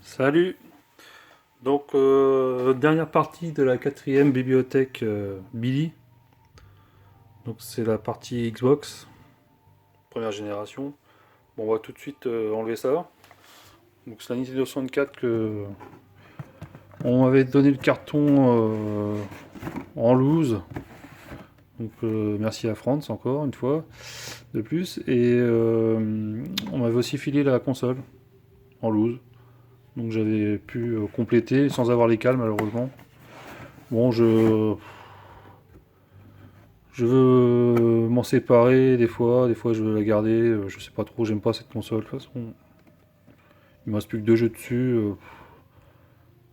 Salut! Donc, dernière partie de la quatrième bibliothèque Billy. Donc, c'est la partie Xbox, première génération. Bon, on va tout de suite enlever ça. Donc, c'est la Nintendo 64 que on m'avait donné le carton en loose. Donc, merci à France encore une fois de plus. Et on m'avait aussi filé la console en loose. Donc, j'avais pu compléter sans avoir les cales malheureusement. Bon, je veux m'en séparer des fois je veux la garder, je sais pas trop, j'aime pas cette console de toute façon. Il me reste plus que deux jeux dessus,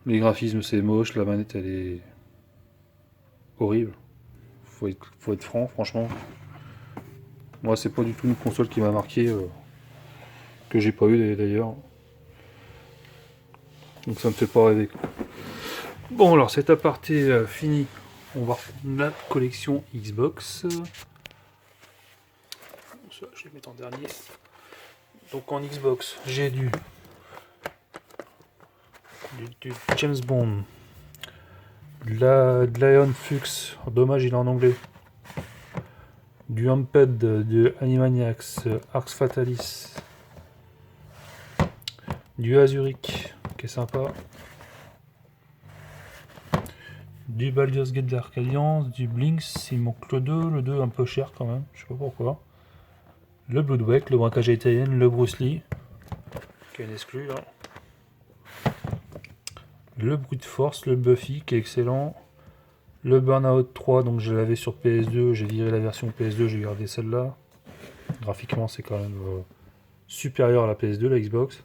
les graphismes c'est moche, la manette elle est horrible. Faut être franc, franchement. Moi c'est pas du tout une console qui m'a marqué, que j'ai pas eu d'ailleurs. Donc ça me fait pas rêver, quoi. Bon alors cet aparté fini, on va reprendre la collection Xbox. Ça, je vais le mettre en dernier. Donc en Xbox, j'ai du James Bond, de Lion Fux, dommage il est en anglais, du Amped, de Animaniacs, Arx Fatalis, du Azuric, qui est sympa, du Baldur's Gate Dark Alliance, du Blinks, il manque le 2 un peu cher quand même, je sais pas pourquoi, le Bloodwake, le braquage italien, le Bruce Lee, qui est un exclu, hein. Le Brute Force, le Buffy, qui est excellent, le Burnout 3, donc je l'avais sur PS2, j'ai viré la version PS2, j'ai gardé celle-là. Graphiquement, c'est quand même supérieur à la PS2, la Xbox.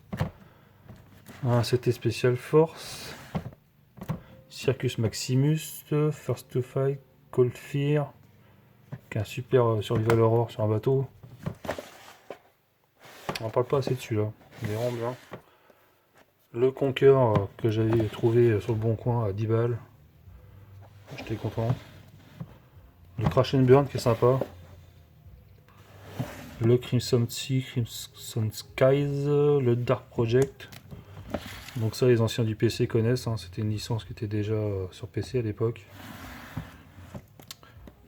Un CT Special Force, Circus Maximus, First to Fight, Cold Fear, qui est un super survival horror sur un bateau. On en parle pas assez dessus là, il est vraiment bien. Le Conquer que j'avais trouvé sur le bon coin à 10 balles. J'étais content. Le Crash and Burn qui est sympa. Le Crimson Sea, Crimson Skies, le Dark Project. Donc ça les anciens du PC connaissent, hein. C'était une licence qui était déjà sur PC à l'époque.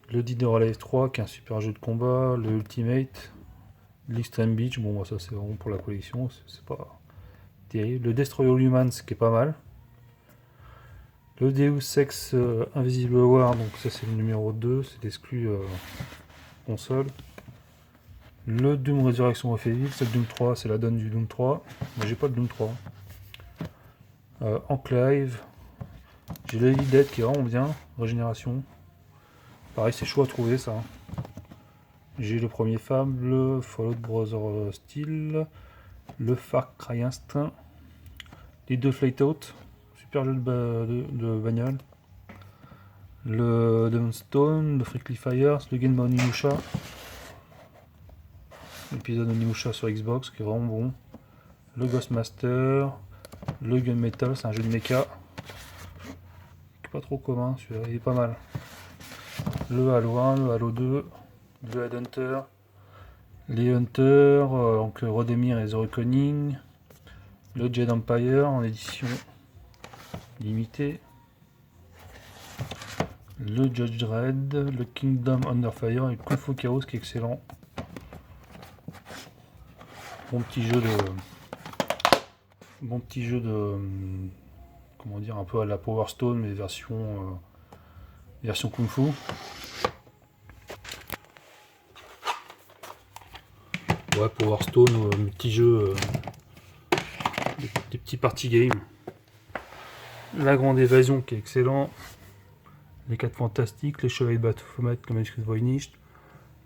Le Dead or Alive 3 qui est un super jeu de combat. Le Ultimate. L'Extreme Beach, bon ça c'est vraiment pour la collection, c'est pas terrible. Le Destroy All Humans qui est pas mal. Le Deus Ex Invisible War, donc ça c'est le numéro 2, c'est l'exclu console. Le Doom Resurrection of Evil, c'est le Doom 3, c'est la donne du Doom 3. Mais j'ai pas le Doom 3. Enclave. J'ai le Evil Dead qui est vraiment bien. Régénération. Pareil, c'est chaud à trouver ça. J'ai le premier Fable, le Fallout Brother Steel, le Far Cry Instinct, les deux Flightout, super jeu de bagnole. Le Demonstone, le Freakly Fires, le Game of Onimusha. L'épisode Onimusha sur Xbox qui est vraiment bon. Le Ghostmaster, le Gunmetal, c'est un jeu de mecha. Qui est pas trop commun, celui-là, il est pas mal. Le Halo 1, le Halo 2, le Headhunter, les Hunters, donc Rodemir et The Reckoning, le Jade Empire en édition limitée, le Judge Dredd, le Kingdom Under Fire et le Kung Fu Chaos qui est excellent. Bon petit jeu de comment dire, un peu à la Power Stone mais version Kung Fu. Ouais, Power Stone, petit jeu, des petits party games. La Grande Évasion qui est excellent. Les 4 Fantastiques, les Chevaliers de Baphomet, le Manuscrit de Voynich,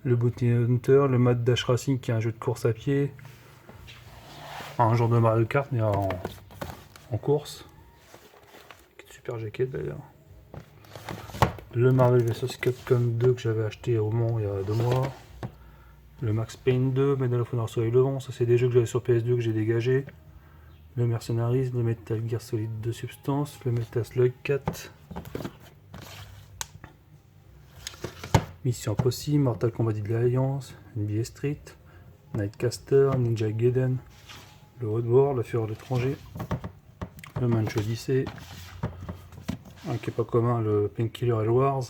le Bounty Hunter, le Mad Dash Racing qui est un jeu de course à pied. Un genre de Mario Kart mais en course. Super jaquette d'ailleurs. Le Marvel vs Capcom 2 que j'avais acheté au Mans il y a 2 mois. Le Max Payne 2, Medal of Honor Soleil Levant, ça c'est des jeux que j'avais sur PS2 que j'ai dégagé. Le Mercenaries, le Metal Gear Solid 2 Substance, le Metal Slug 4. Mission Impossible, Mortal Kombat de l'Alliance, NBA Street, Nightcaster, Ninja Gaiden, le Oddworld, la Fureur de l'étranger, le Manch Odyssey, un qui est pas commun, le Painkiller Hell Wars,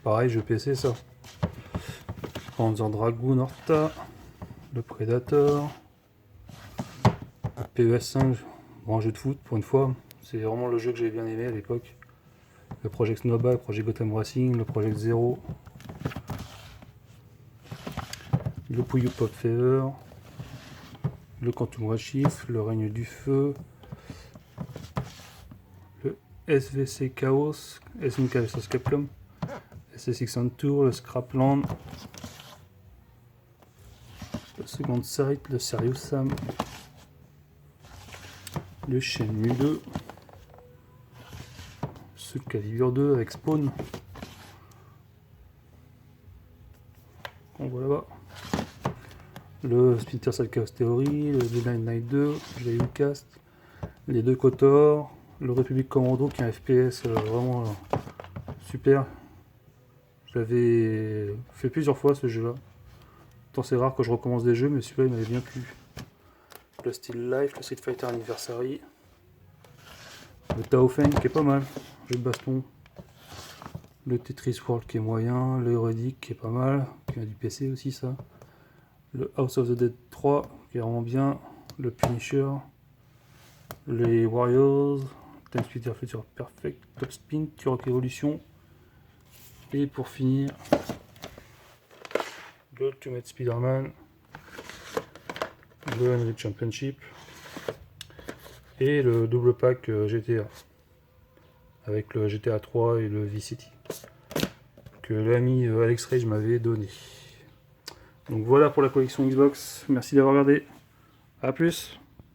pareil jeu PC ça, Panzer Dragoon Horta, le Predator, le PES5, bon, un jeu de foot pour une fois, c'est vraiment le jeu que j'ai bien aimé à l'époque, le Project Snowball, le Project Gotham Racing, le Project Zero, le Puyo Pop Fever, le Quantum Redshift, le Règne du Feu, le SVC Chaos, SNK vs Capcom, SSX on Tour, le Scrapland, le Second Sight, le Serious Sam, le Shenmue 2, ce Calibur 2 avec Spawn, on voit là-bas, le Splinter Cell Chaos Theory, le Deadline Night 2, je l'ai eu cast, les deux KOTOR, le Republic Commando qui est un FPS vraiment super. J'avais fait plusieurs fois ce jeu là. Tant c'est rare que je recommence des jeux, mais celui-là il m'avait bien plu. Le Still Life, le Street Fighter Anniversary, le Tao Feng qui est pas mal, jeu de baston, le Tetris World qui est moyen, le Heroic qui est pas mal, qui a du PC aussi ça, le House of the Dead 3 qui est vraiment bien, le Punisher, les Warriors, Time Splitter Future Perfect, Top Spin, Turok Evolution, et pour finir le Ultimate Spider-Man, le Unreal Championship et le double pack GTA avec le GTA 3 et le V-City que l'ami Alex Rage m'avait donné. Donc voilà pour la collection Xbox, merci d'avoir regardé, à plus.